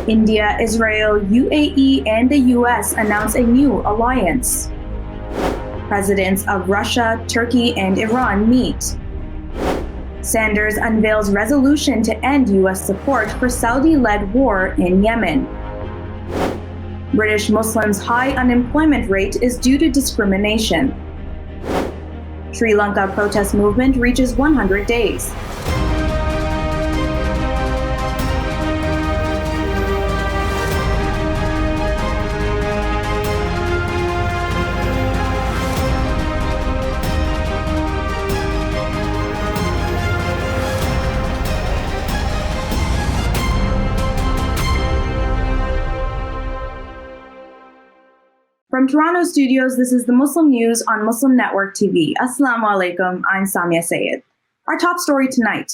India, Israel, UAE, and the US announce a new alliance. Presidents of Russia, Turkey, and Iran meet. Sanders unveils resolution to end US support for Saudi-led war in Yemen. British Muslims' high unemployment rate is due to discrimination. Sri Lanka protest movement reaches 100 days. From Toronto studios, this is the Muslim News on Muslim Network TV. Assalamu alaikum, I'm Saamiyah Syed. Our top story tonight.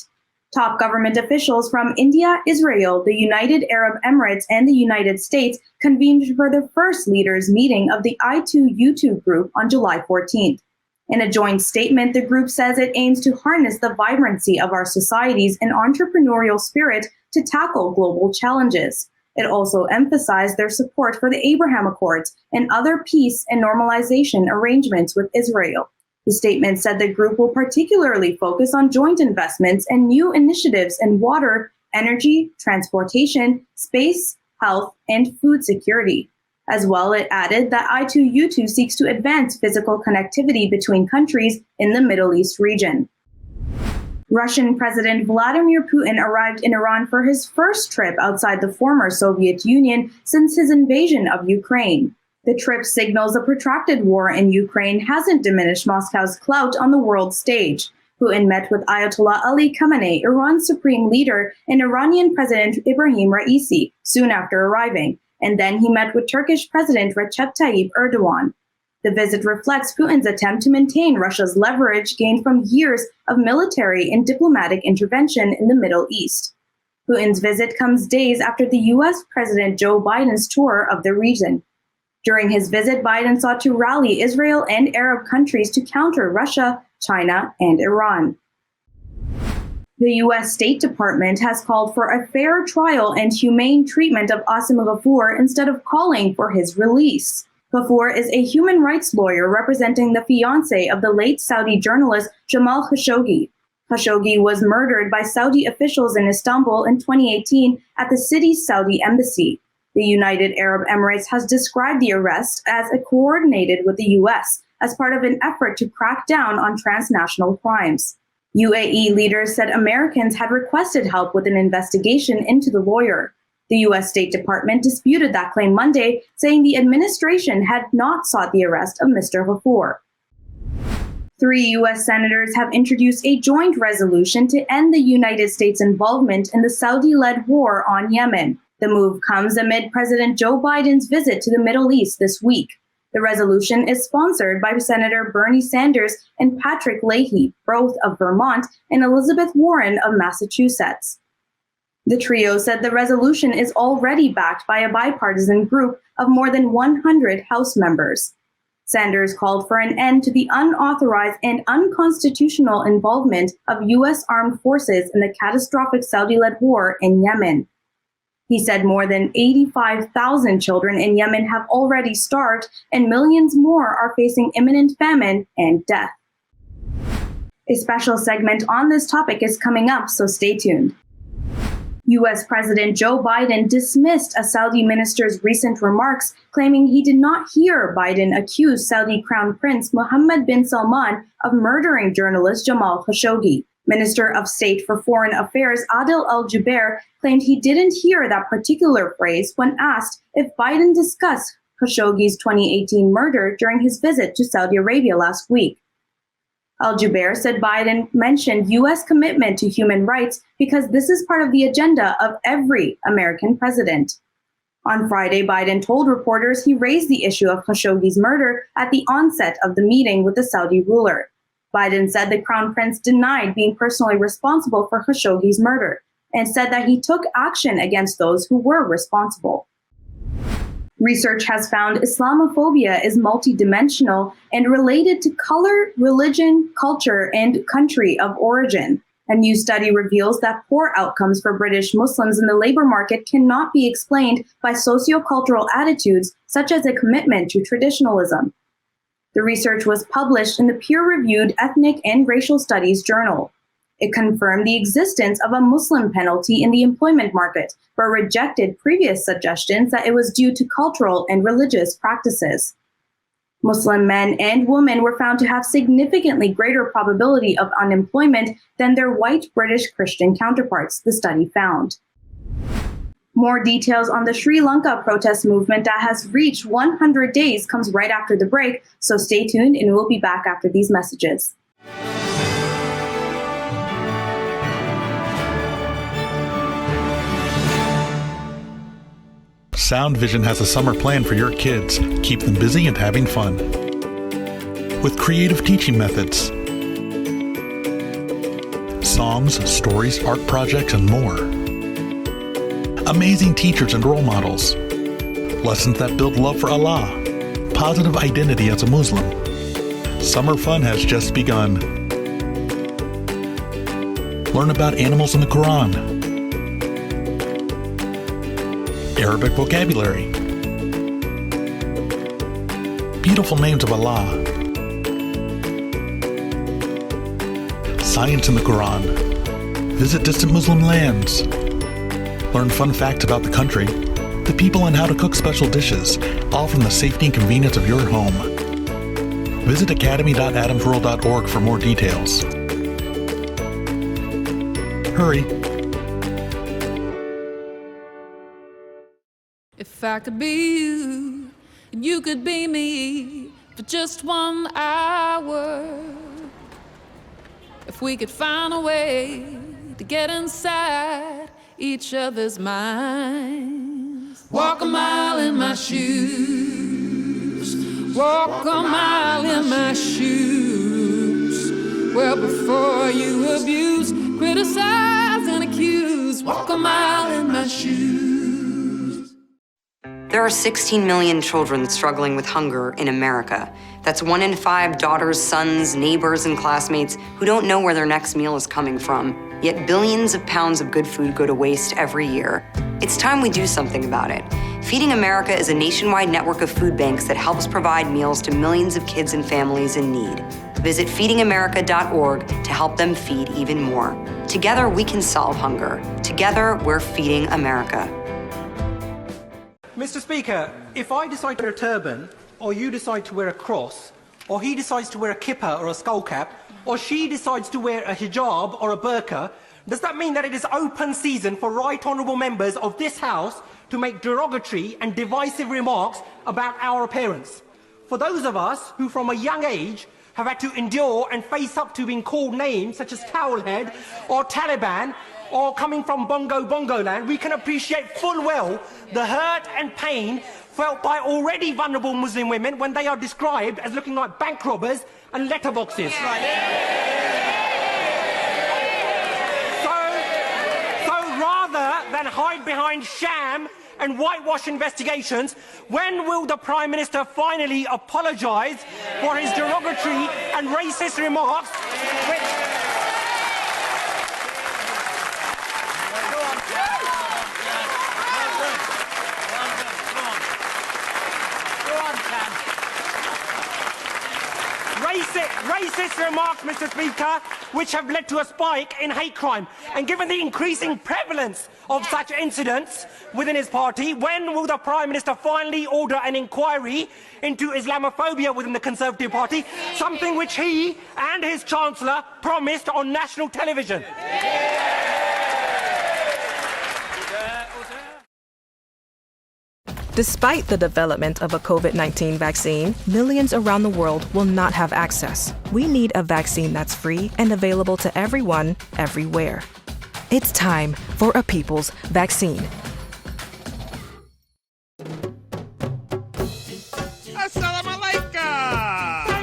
Top government officials from India, Israel, the United Arab Emirates, and the United States convened for the first leaders' meeting of the I2U2 group on July 14th. In a joint statement, the group says it aims to harness the vibrancy of our societies and entrepreneurial spirit to tackle global challenges. It also emphasized their support for the Abraham Accords and other peace and normalization arrangements with Israel. The statement said the group will particularly focus on joint investments and new initiatives in water, energy, transportation, space, health, and food security. As well, it added that I2U2 seeks to advance physical connectivity between countries in the Middle East region. Russian President Vladimir Putin arrived in Iran for his first trip outside the former Soviet Union since his invasion of Ukraine. The trip signals a protracted war in Ukraine hasn't diminished Moscow's clout on the world stage. Putin met with Ayatollah Ali Khamenei, Iran's supreme leader, and Iranian President Ibrahim Raisi soon after arriving, and then he met with Turkish President Recep Tayyip Erdogan. The visit reflects Putin's attempt to maintain Russia's leverage gained from years of military and diplomatic intervention in the Middle East. Putin's visit comes days after the U.S. President Joe Biden's tour of the region. During his visit, Biden sought to rally Israel and Arab countries to counter Russia, China, and Iran. The U.S. State Department has called for a fair trial and humane treatment of Asim Ghafoor instead of calling for his release. Ghafoor is a human rights lawyer representing the fiancé of the late Saudi journalist Jamal Khashoggi. Khashoggi was murdered by Saudi officials in Istanbul in 2018 at the city's Saudi embassy. The United Arab Emirates has described the arrest as coordinated with the U.S. as part of an effort to crack down on transnational crimes. UAE leaders said Americans had requested help with an investigation into the lawyer. The U.S. State Department disputed that claim Monday, saying the administration had not sought the arrest of Mr. Ghafoor. 3 U.S. senators have introduced a joint resolution to end the United States' involvement in the Saudi-led war on Yemen. The move comes amid President Joe Biden's visit to the Middle East this week. The resolution is sponsored by Senator Bernie Sanders and Patrick Leahy, both of Vermont, and Elizabeth Warren of Massachusetts. The trio said the resolution is already backed by a bipartisan group of more than 100 House members. Sanders called for an end to the unauthorized and unconstitutional involvement of U.S. armed forces in the catastrophic Saudi-led war in Yemen. He said more than 85,000 children in Yemen have already starved and millions more are facing imminent famine and death. A special segment on this topic is coming up, so stay tuned. U.S. President Joe Biden dismissed a Saudi minister's recent remarks, claiming he did not hear Biden accuse Saudi Crown Prince Mohammed bin Salman of murdering journalist Jamal Khashoggi. Minister of State for Foreign Affairs Adel Al-Jubeir claimed he didn't hear that particular phrase when asked if Biden discussed Khashoggi's 2018 murder during his visit to Saudi Arabia last week. Al-Jubeir said Biden mentioned U.S. commitment to human rights because this is part of the agenda of every American president. On Friday, Biden told reporters he raised the issue of Khashoggi's murder at the onset of the meeting with the Saudi ruler. Biden said the Crown Prince denied being personally responsible for Khashoggi's murder and said that he took action against those who were responsible. Research has found Islamophobia is multidimensional and related to color, religion, culture, and country of origin. A new study reveals that poor outcomes for British Muslims in the labor market cannot be explained by sociocultural attitudes such as a commitment to traditionalism. The research was published in the peer-reviewed Ethnic and Racial Studies journal. It confirmed the existence of a Muslim penalty in the employment market, but rejected previous suggestions that it was due to cultural and religious practices. Muslim men and women were found to have significantly greater probability of unemployment than their white British Christian counterparts, the study found. More details on the Sri Lanka protest movement that has reached 100 days comes right after the break, so stay tuned and we'll be back after these messages. Sound Vision has a summer plan for your kids. Keep them busy and having fun. With creative teaching methods, songs, stories, art projects, and more. Amazing teachers and role models. Lessons that build love for Allah. Positive identity as a Muslim. Summer fun has just begun. Learn about animals in the Quran. Arabic vocabulary, beautiful names of Allah, science in the Quran, visit distant Muslim lands, learn fun facts about the country, the people, and how to cook special dishes, all from the safety and convenience of your home. Visit academy.adamsworld.org for more details. Hurry. If I could be you, and you could be me for just 1 hour. If we could find a way to get inside each other's minds. Walk a mile in my shoes. Walk a mile in my shoes. Well, before you abuse, criticize, and accuse. Walk a mile in my shoes. There are 16 million children struggling with hunger in America. That's 1 in 5 daughters, sons, neighbors, and classmates who don't know where their next meal is coming from. Yet billions of pounds of good food go to waste every year. It's time we do something about it. Feeding America is a nationwide network of food banks that helps provide meals to millions of kids and families in need. Visit feedingamerica.org to help them feed even more. Together, we can solve hunger. Together, we're feeding America. Mr. Speaker, if I decide to wear a turban, or you decide to wear a cross, or he decides to wear a kippah or a skull cap, or she decides to wear a hijab or a burqa, does that mean that it is open season for right honourable members of this House to make derogatory and divisive remarks about our appearance? For those of us who from a young age have had to endure and face up to being called names such as Towelhead or Taliban, or coming from Bongo land, we can appreciate full well the hurt and pain felt by already vulnerable Muslim women when they are described as looking like bank robbers and letterboxes. So rather than hide behind sham and whitewash investigations, when will the Prime Minister finally apologise for his derogatory and racist remarks? Racist remarks, Mr. Speaker, which have led to a spike in hate crime. And given the increasing prevalence of such incidents within his party, when will the Prime Minister finally order an inquiry into Islamophobia within the Conservative Party, something which he and his Chancellor promised on national television? Despite the development of a COVID-19 vaccine, millions around the world will not have access. We need a vaccine that's free and available to everyone, everywhere. It's time for a people's vaccine. Assalamu alaikum!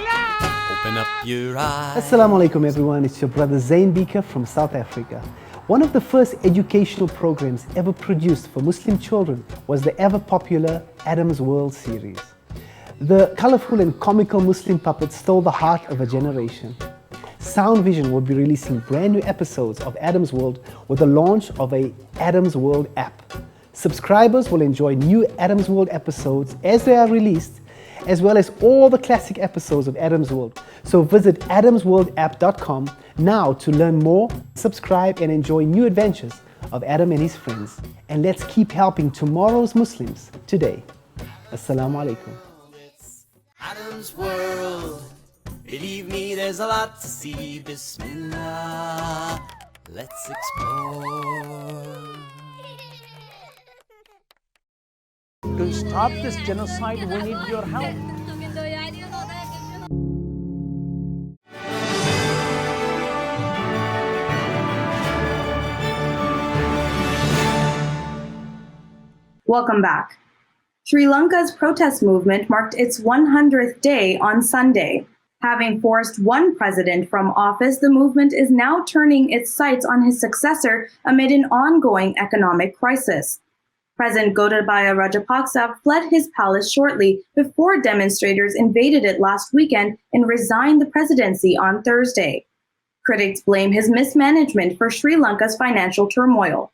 Open up your eyes. Assalamu alaikum everyone, it's your brother Zain Beaker from South Africa. One of the first educational programs ever produced for Muslim children was the ever-popular Adam's World series. The colorful and comical Muslim puppets stole the heart of a generation. Sound Vision will be releasing brand new episodes of Adam's World with the launch of a Adam's World app. Subscribers will enjoy new Adam's World episodes as they are released, as well as all the classic episodes of Adam's World. So visit adamsworldapp.com now to learn more, subscribe, and enjoy new adventures of Adam and his friends. And let's keep helping tomorrow's Muslims today. Assalamu alaikum. It's Adam's World. Believe me, there's a lot to see. Bismillah, let's explore. To stop this genocide, we need your help. Welcome back. Sri Lanka's protest movement marked its 100th day on Sunday. Having forced one president from office, the movement is now turning its sights on his successor amid an ongoing economic crisis. President Gotabaya Rajapaksa fled his palace shortly before demonstrators invaded it last weekend and resigned the presidency on Thursday. Critics blame his mismanagement for Sri Lanka's financial turmoil.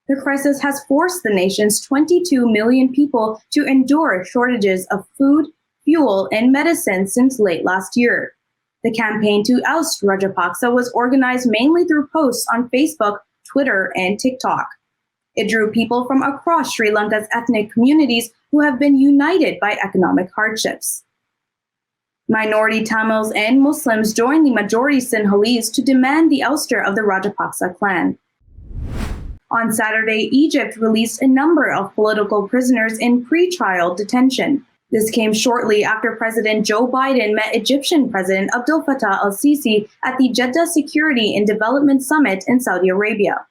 The crisis has forced the nation's 22 million people to endure shortages of food, fuel, and medicine since late last year. The campaign to oust Rajapaksa was organized mainly through posts on Facebook, Twitter, and TikTok. It drew people from across Sri Lanka's ethnic communities who have been united by economic hardships. Minority Tamils and Muslims joined the majority Sinhalese to demand the ouster of the Rajapaksa clan. On Saturday, Egypt released a number of political prisoners in pre-trial detention. This came shortly after President Joe Biden met Egyptian President Abdel Fattah al-Sisi at the Jeddah Security and Development Summit in Saudi Arabia.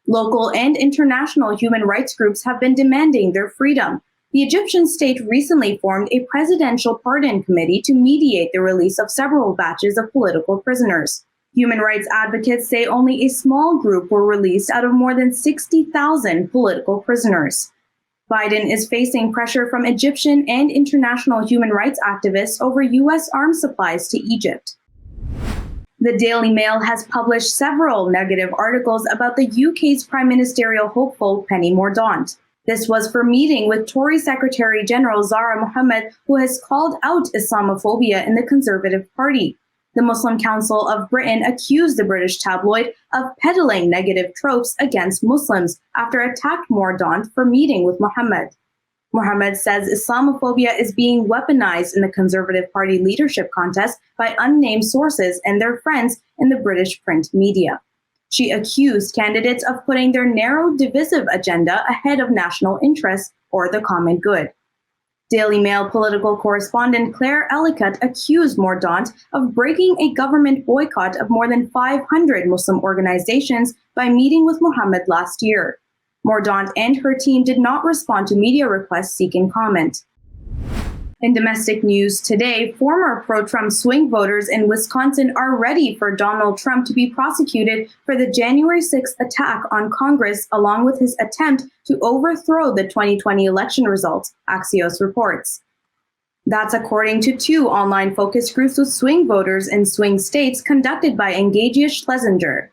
Local and international human rights groups have been demanding their freedom. The Egyptian state recently formed a presidential pardon committee to mediate the release of several batches of political prisoners. Human rights advocates say only a small group were released out of more than 60,000 political prisoners. Biden is facing pressure from Egyptian and international human rights activists over U.S. arms supplies to Egypt. The Daily Mail has published several negative articles about the UK's prime ministerial hopeful Penny Mordaunt. This was for meeting with Tory Secretary General Zahra Mohammed, who has called out Islamophobia in the Conservative Party. The Muslim Council of Britain accused the British tabloid of peddling negative tropes against Muslims after it attacked Mordaunt for meeting with Mohammed. Mohammed says Islamophobia is being weaponized in the Conservative Party leadership contest by unnamed sources and their friends in the British print media. She accused candidates of putting their narrow, divisive agenda ahead of national interests or the common good. Daily Mail political correspondent Claire Ellicott accused Mordaunt of breaking a government boycott of more than 500 Muslim organizations by meeting with Mohammed last year. Mordaunt and her team did not respond to media requests seeking comment. In domestic news today, former pro-Trump swing voters in Wisconsin are ready for Donald Trump to be prosecuted for the January 6th attack on Congress, along with his attempt to overthrow the 2020 election results, Axios reports. That's according to two online focus groups with swing voters in swing states conducted by Engagia Schlesinger.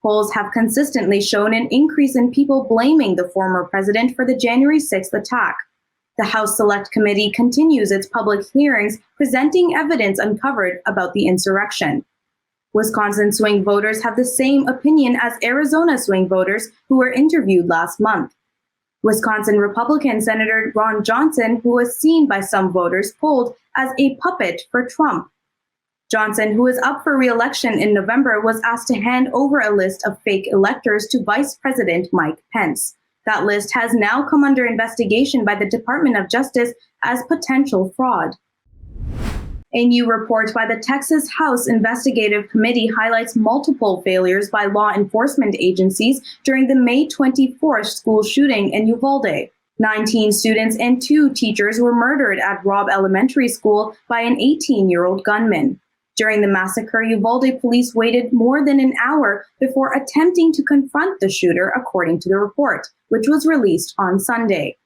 Polls have consistently shown an increase in people blaming the former president for the January 6th attack. The House Select Committee continues its public hearings, presenting evidence uncovered about the insurrection. Wisconsin swing voters have the same opinion as Arizona swing voters who were interviewed last month. Wisconsin Republican Senator Ron Johnson, who was seen by some voters polled as a puppet for Trump. Johnson, who is up for re-election in November, was asked to hand over a list of fake electors to Vice President Mike Pence. That list has now come under investigation by the Department of Justice as potential fraud. A new report by the Texas House Investigative Committee highlights multiple failures by law enforcement agencies during the May 24th school shooting in Uvalde. 19 students and 2 teachers were murdered at Robb Elementary School by an 18-year-old gunman. During the massacre, Uvalde police waited more than an hour before attempting to confront the shooter, according to the report, which was released on Sunday.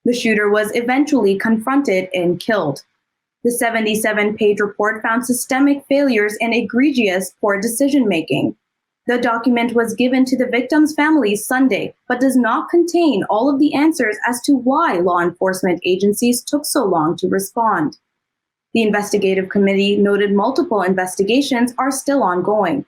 The shooter was eventually confronted and killed. The 77-page report found systemic failures and egregious poor decision-making. The document was given to the victims' families Sunday, but does not contain all of the answers as to why law enforcement agencies took so long to respond. The investigative committee noted multiple investigations are still ongoing.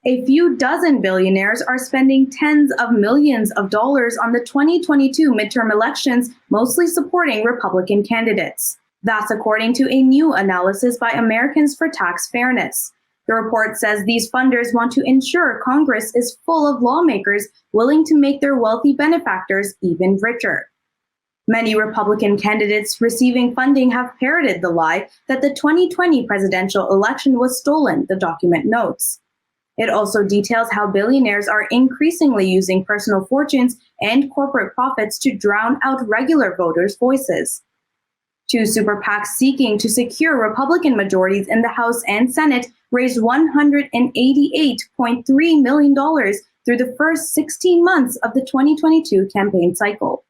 A few dozen billionaires are spending tens of millions of dollars on the 2022 midterm elections, mostly supporting Republican candidates. That's according to a new analysis by Americans for Tax Fairness. The report says these funders want to ensure Congress is full of lawmakers willing to make their wealthy benefactors even richer. Many Republican candidates receiving funding have parroted the lie that the 2020 presidential election was stolen, the document notes. It also details how billionaires are increasingly using personal fortunes and corporate profits to drown out regular voters' voices. Two super PACs seeking to secure Republican majorities in the House and Senate raised $188.3 million through the first 16 months of the 2022 campaign cycle.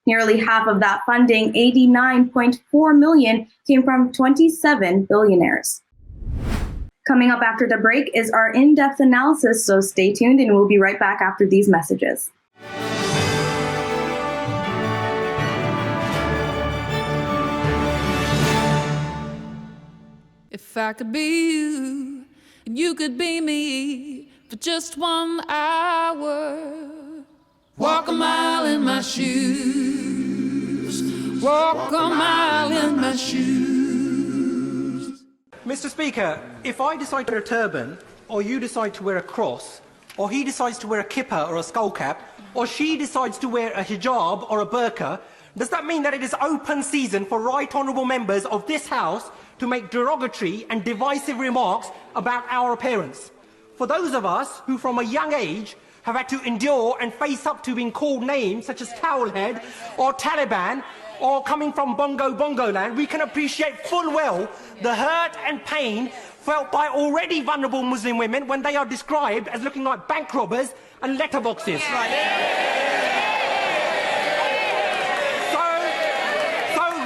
Nearly half of that funding, $89.4 million, came from 27 billionaires. Coming up after the break is our in-depth analysis, so stay tuned and we'll be right back after these messages. If I could be you, and you could be me for just 1 hour. Walk a mile in my shoes. Walk a mile in my shoes. Mr. Speaker, if I decide to wear a turban, or you decide to wear a cross, or he decides to wear a kippah or a skull cap, or she decides to wear a hijab or a burqa, does that mean that it is open season for right honourable members of this House to make derogatory and divisive remarks about our appearance? For those of us who from a young age have had to endure and face up to being called names such as Towelhead or Taliban or coming from Bongo land, we can appreciate full well the hurt and pain felt by already vulnerable Muslim women when they are described as looking like bank robbers and letterboxes. So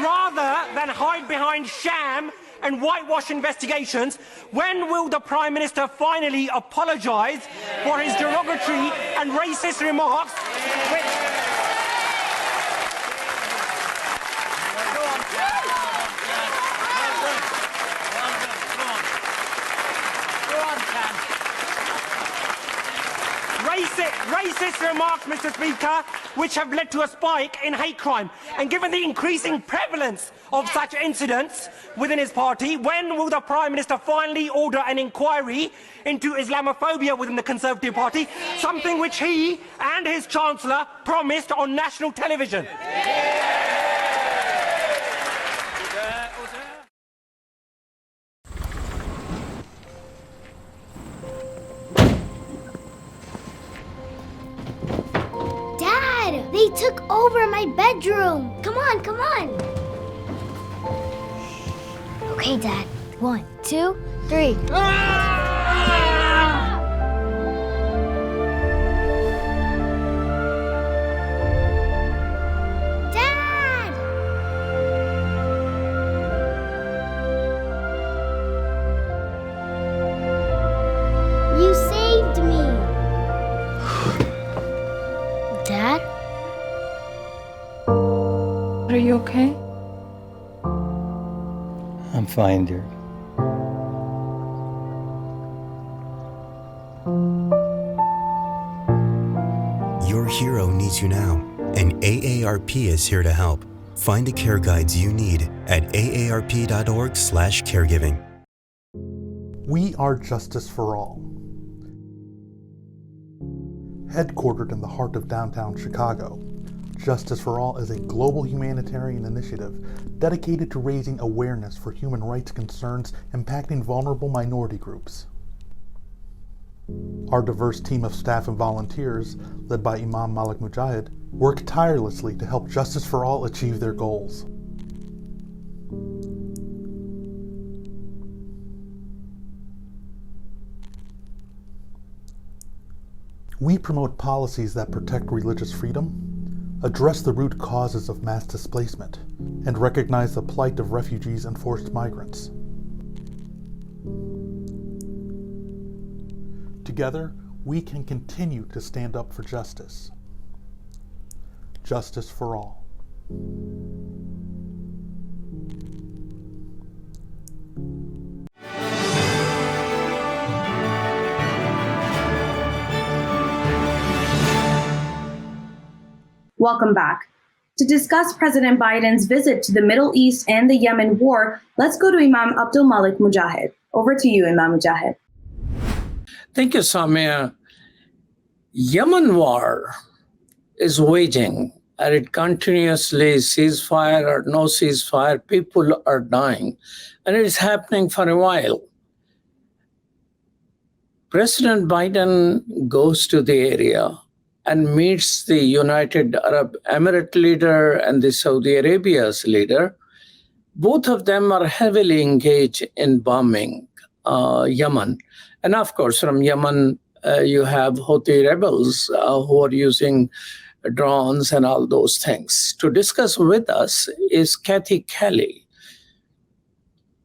rather than hide behind sham and whitewash investigations, when will the Prime Minister finally apologise for his derogatory and racist remarks? Racist remarks, Mr. Speaker, which have led to a spike in hate crime. And given the increasing prevalence of such incidents within his party, when will the Prime Minister finally order an inquiry into Islamophobia within the Conservative Party, something which he and his Chancellor promised on national television? They took over my bedroom. Come on, come on. Okay, Dad. 1, 2, 3. Dad! You saved me. Dad? Are you okay? I'm fine, dear. Your hero needs you now, and AARP is here to help. Find the care guides you need at aarp.org/caregiving. We are Justice for All. Headquartered in the heart of downtown Chicago, Justice for All is a global humanitarian initiative dedicated to raising awareness for human rights concerns impacting vulnerable minority groups. Our diverse team of staff and volunteers, led by Imam Malik Mujahid, work tirelessly to help Justice for All achieve their goals. We promote policies that protect religious freedom, address the root causes of mass displacement, and recognize the plight of refugees and forced migrants. Together, we can continue to stand up for justice. Justice for all. Welcome back. To discuss President Biden's visit to the Middle East and the Yemen war, let's go to Imam Abdul Malik Mujahid. Over to you, Imam Mujahid. Thank you, Saamiyah. Yemen war is waging, and it continuously ceasefire or no ceasefire, people are dying, and it is happening for a while. President Biden goes to the area and meets the United Arab Emirates leader and the Saudi Arabia's leader. Both of them are heavily engaged in bombing Yemen. And of course, from Yemen, you have Houthi rebels who are using drones and all those things. To discuss with us is Kathy Kelly.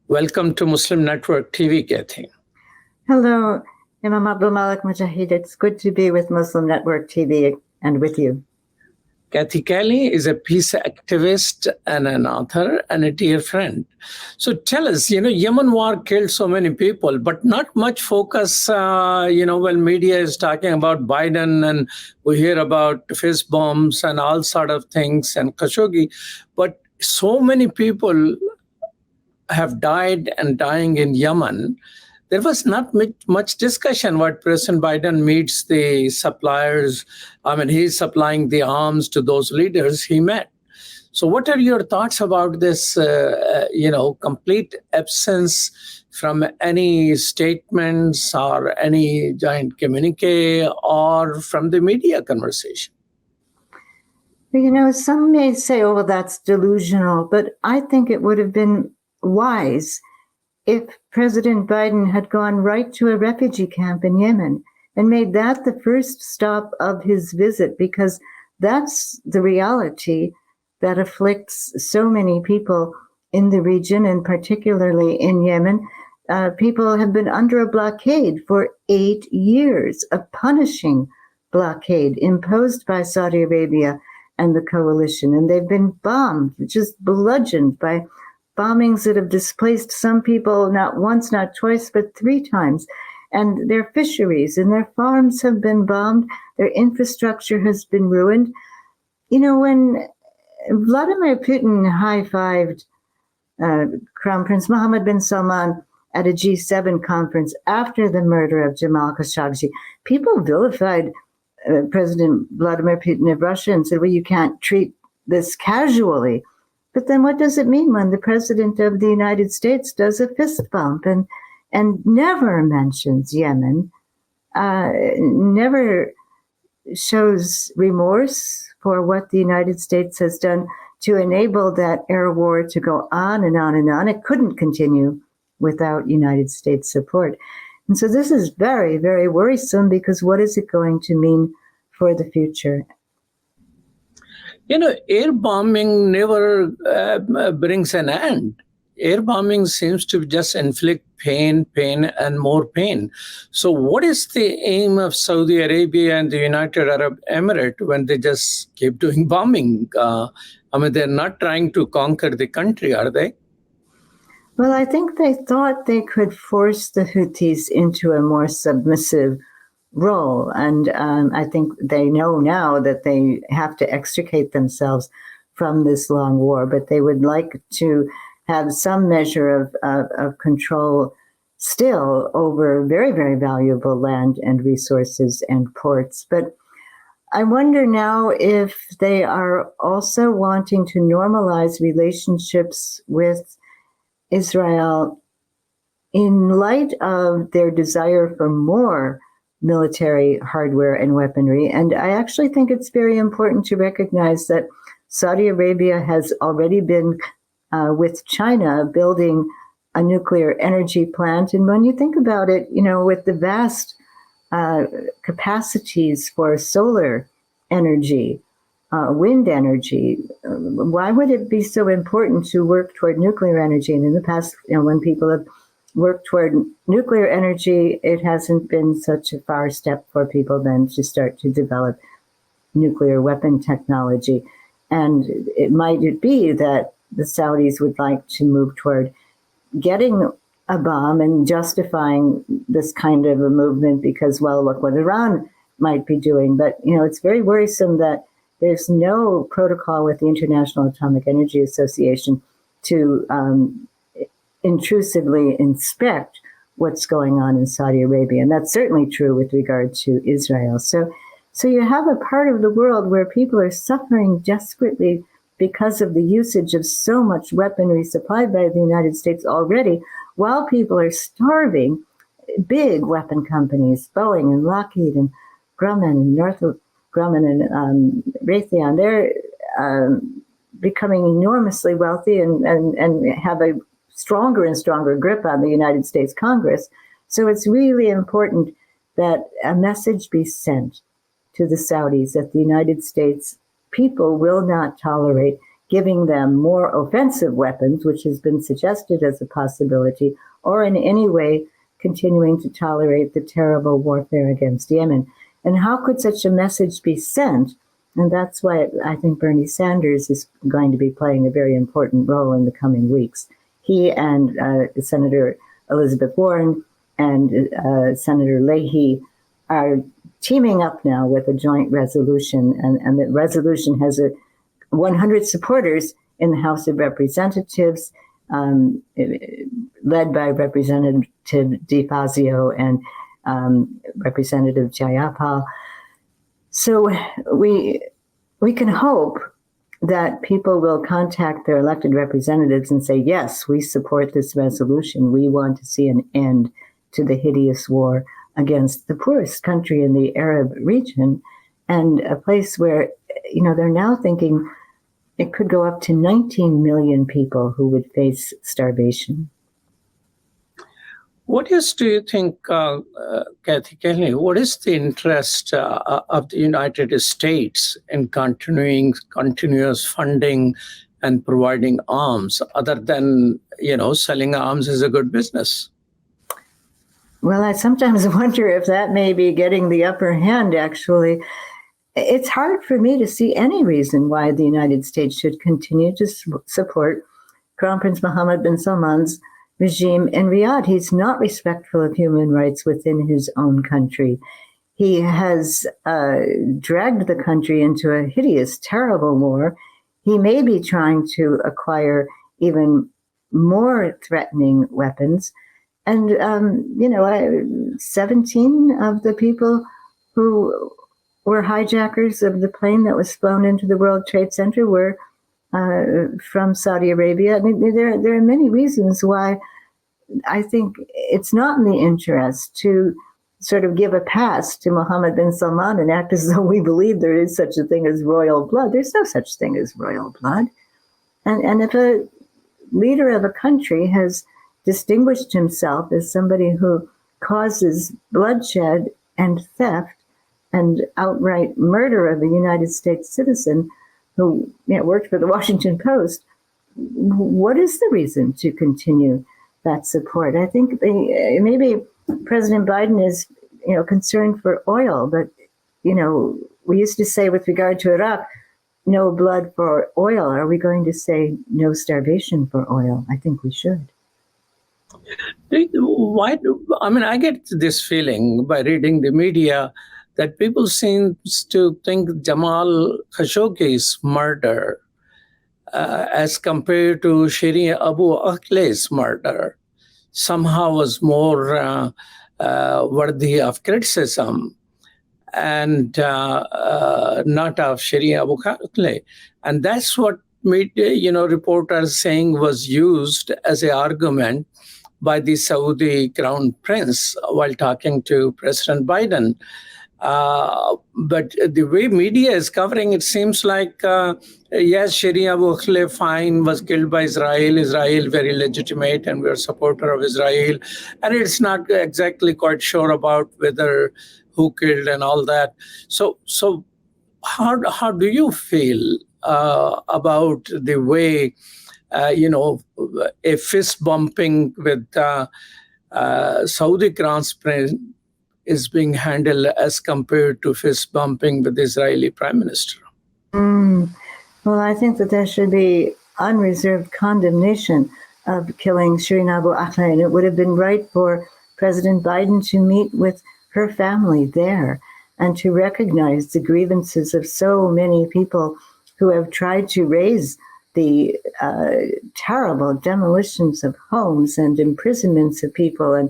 Welcome to Muslim Network TV, Kathy. Hello, Imam Abdul Malik Mujahid. It's good to be with Muslim Network TV and with you. Kathy Kelly is a peace activist and an author and a dear friend. So tell us, Yemen war killed so many people, but not much focus, when media is talking about Biden and we hear about fist bombs and all sort of things and Khashoggi, but so many people have died and dying in Yemen. There was not much discussion what President Biden meets the suppliers. He's supplying the arms to those leaders he met. So what are your thoughts about this, complete absence from any statements or any joint communique or from the media conversation? Some may say, oh, well, that's delusional, but I think it would have been wise if President Biden had gone right to a refugee camp in Yemen and made that the first stop of his visit, because that's the reality that afflicts so many people in the region, and particularly in Yemen. People have been under a blockade for 8 years, a punishing blockade imposed by Saudi Arabia and the coalition. And they've been bombed, just bludgeoned by bombings that have displaced some people not once, not twice, but 3 times. And their fisheries and their farms have been bombed. Their infrastructure has been ruined. When Vladimir Putin high-fived Crown Prince Mohammed bin Salman at a G7 conference after the murder of Jamal Khashoggi, people vilified President Vladimir Putin of Russia and said, well, you can't treat this casually. But then what does it mean when the president of the United States does a fist bump and never mentions Yemen, never shows remorse for what the United States has done to enable that air war to go on and on and on? It couldn't continue without United States support. And so this is very, very worrisome, because what is it going to mean for the future? Air bombing never brings an end. Air bombing seems to just inflict pain, and more pain. So what is the aim of Saudi Arabia and the United Arab Emirates when they just keep doing bombing? They're not trying to conquer the country, are they? Well, I think they thought they could force the Houthis into a more submissive role. And I think they know now that they have to extricate themselves from this long war, but they would like to have some measure of control still over very, very valuable land and resources and ports. But I wonder now if they are also wanting to normalize relationships with Israel in light of their desire for more military hardware and weaponry. And I actually think it's very important to recognize that Saudi Arabia has already been with China building a nuclear energy plant. And when you think about it, with the vast capacities for solar energy wind energy. Why would it be so important to work toward nuclear energy? And in the past, when people have worked toward nuclear energy, it hasn't been such a far step for people then to start to develop nuclear weapon technology. And it might be that the Saudis would like to move toward getting a bomb and justifying this kind of a movement because, well, look what Iran might be doing. But, it's very worrisome that there's no protocol with the International Atomic Energy Association to intrusively inspect what's going on in Saudi Arabia. And that's certainly true with regard to Israel. So you have a part of the world where people are suffering desperately because of the usage of so much weaponry supplied by the United States already, while people are starving. Big weapon companies, Boeing and Lockheed and Grumman and Northrop Grumman and Raytheon, they're becoming enormously wealthy and have a stronger and stronger grip on the United States Congress. So it's really important that a message be sent to the Saudis that the United States people will not tolerate giving them more offensive weapons, which has been suggested as a possibility, or in any way continuing to tolerate the terrible warfare against Yemen. And how could such a message be sent? And that's why I think Bernie Sanders is going to be playing a very important role in the coming weeks. He and Senator Elizabeth Warren and Senator Leahy are teaming up now with a joint resolution, and the resolution has 100 supporters in the House of Representatives, led by Representative DeFazio and Representative Jayapal. So we can hope that people will contact their elected representatives and say, yes, we support this resolution. We want to see an end to the hideous war against the poorest country in the Arab region, and a place where, they're now thinking it could go up to 19 million people who would face starvation. What do you think, Kathy Kelly, what is the interest of the United States in continuous funding and providing arms, other than, selling arms is a good business? Well, I sometimes wonder if that may be getting the upper hand, actually. It's hard for me to see any reason why the United States should continue to support Crown Prince Mohammed bin Salman's regime in Riyadh. He's not respectful of human rights within his own country. He has dragged the country into a hideous, terrible war. He may be trying to acquire even more threatening weapons. And, 17 of the people who were hijackers of the plane that was flown into the World Trade Center were from Saudi Arabia. I mean, there are many reasons why I think it's not in the interest to sort of give a pass to Mohammed bin Salman and act as though we believe there is such a thing as royal blood. There's no such thing as royal blood. And if a leader of a country has distinguished himself as somebody who causes bloodshed and theft and outright murder of a United States citizen who worked for the Washington Post, what is the reason to continue that support? I think maybe President Biden is concerned for oil, but we used to say with regard to Iraq, no blood for oil. Are we going to say no starvation for oil? I think we should. Why? I get this feeling by reading the media that people seem to think Jamal Khashoggi's murder as compared to Shirin Abu Akleh's murder somehow was more worthy of criticism and not of Shirin Abu Akleh. And that's what media, reporters saying was used as an argument by the Saudi Crown Prince while talking to President Biden. But the way media is covering, it seems like, yes, Shirin Abu Akleh fine was killed by Israel very legitimate, and we're a supporter of Israel. And it's not exactly quite sure about who killed and all that. So how do you feel about the way, a fist bumping with Saudi Crown Prince is being handled as compared to fist bumping with the Israeli Prime Minister? Well, I think that there should be unreserved condemnation of killing Shireen Abu Akleh, and it would have been right for President Biden to meet with her family there and to recognize the grievances of so many people who have tried to raise the terrible demolitions of homes and imprisonments of people, and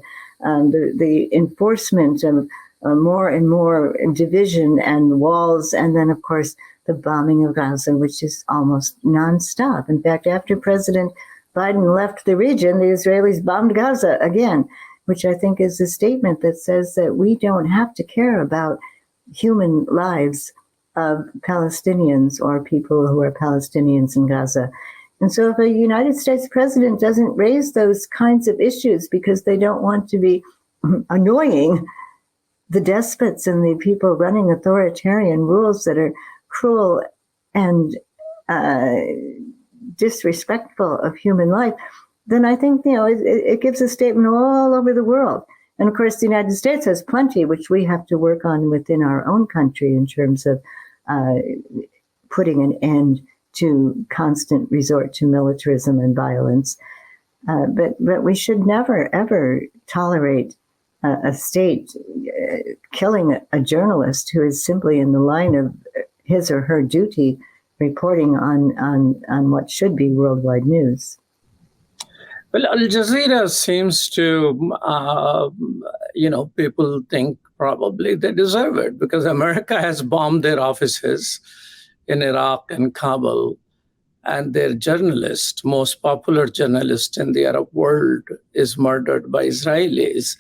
the enforcement of more and more division and walls, and then, of course, the bombing of Gaza, which is almost nonstop. In fact, after President Biden left the region, the Israelis bombed Gaza again, which I think is a statement that says that we don't have to care about human lives of Palestinians or people who are Palestinians in Gaza. And so if a United States president doesn't raise those kinds of issues because they don't want to be annoying the despots and the people running authoritarian rules that are cruel and disrespectful of human life, then I think, it gives a statement all over the world. And of course, the United States has plenty, which we have to work on within our own country in terms of putting an end to constant resort to militarism and violence. But we should never, ever tolerate a state killing a journalist who is simply in the line of his or her duty reporting on what should be worldwide news. Well, Al Jazeera seems to, people think probably they deserve it because America has bombed their offices in Iraq and Kabul, and their journalist, most popular journalist in the Arab world, is murdered by Israelis.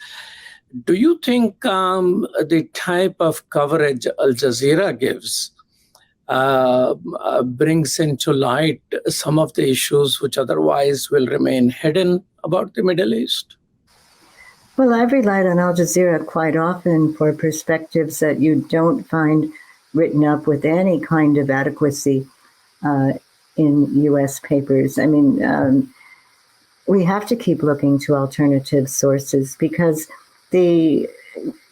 Do you think the type of coverage Al Jazeera gives brings into light some of the issues which otherwise will remain hidden about the Middle East? Well, I've relied on Al Jazeera quite often for perspectives that you don't find written up with any kind of adequacy in U.S. papers. I mean, we have to keep looking to alternative sources because the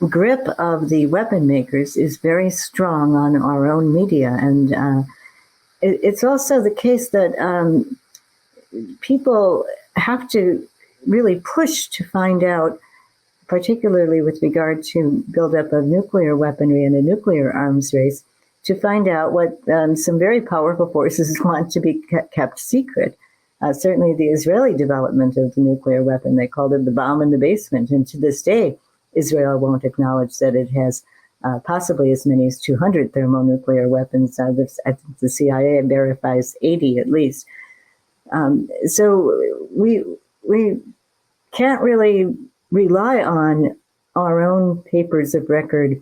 grip of the weapon makers is very strong on our own media. And it's also the case that people have to really push to find out, particularly with regard to buildup of nuclear weaponry and a nuclear arms race, to find out what some very powerful forces want to be kept secret. Certainly the Israeli development of the nuclear weapon, they called it the bomb in the basement. And to this day, Israel won't acknowledge that it has possibly as many as 200 thermonuclear weapons. I think the CIA verifies 80 at least. So we can't really rely on our own papers of record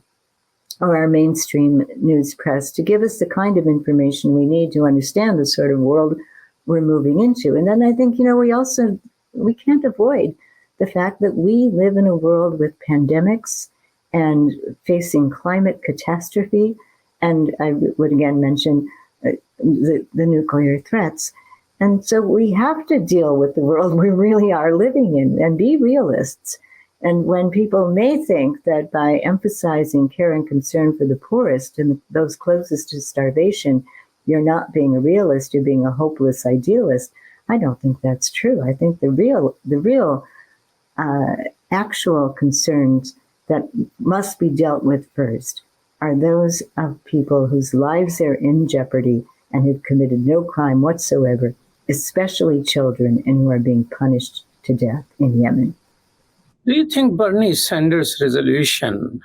or our mainstream news press to give us the kind of information we need to understand the sort of world we're moving into. And then I think, we can't avoid the fact that we live in a world with pandemics and facing climate catastrophe. And I would again mention the nuclear threats. And so we have to deal with the world we really are living in and be realists. And when people may think that by emphasizing care and concern for the poorest and those closest to starvation, you're not being a realist, you're being a hopeless idealist, I don't think that's true. I think the real actual concerns that must be dealt with first are those of people whose lives are in jeopardy and who've committed no crime whatsoever, especially children, and who are being punished to death in Yemen. Do you think Bernie Sanders' resolution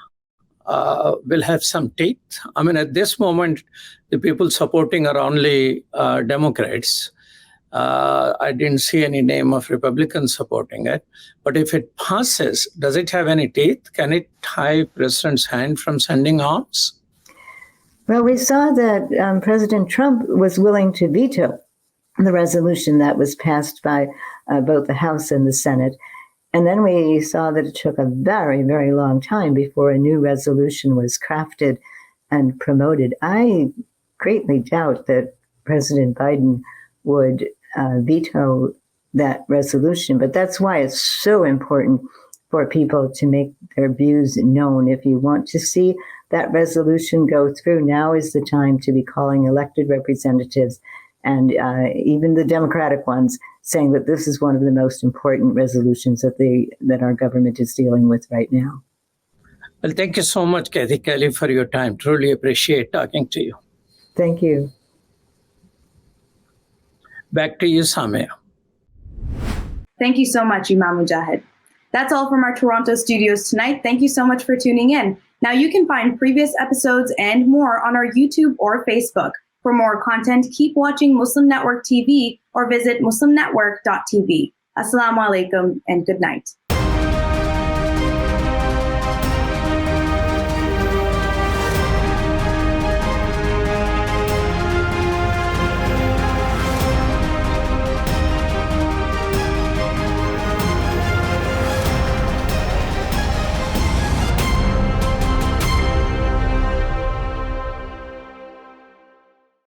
will have some teeth? I mean, at this moment, the people supporting are only Democrats. I didn't see any name of Republicans supporting it. But if it passes, does it have any teeth? Can it tie President's hand from sending arms? Well, we saw that President Trump was willing to veto the resolution that was passed by both the House and the Senate. And then we saw that it took a very, very long time before a new resolution was crafted and promoted. I greatly doubt that President Biden would veto that resolution, but that's why it's so important for people to make their views known. If you want to see that resolution go through, now is the time to be calling elected representatives and even the Democratic ones, saying that this is one of the most important resolutions that our government is dealing with right now. Well, thank you so much, Kathy Kelly, for your time. Truly appreciate talking to you. Thank you. Back to you, Saamiyah. Thank you so much, Imam Mujahid. That's all from our Toronto studios tonight. Thank you so much for tuning in. Now you can find previous episodes and more on our YouTube or Facebook. For more content, keep watching Muslim Network TV or visit muslimnetwork.tv. Assalamu alaikum and good night.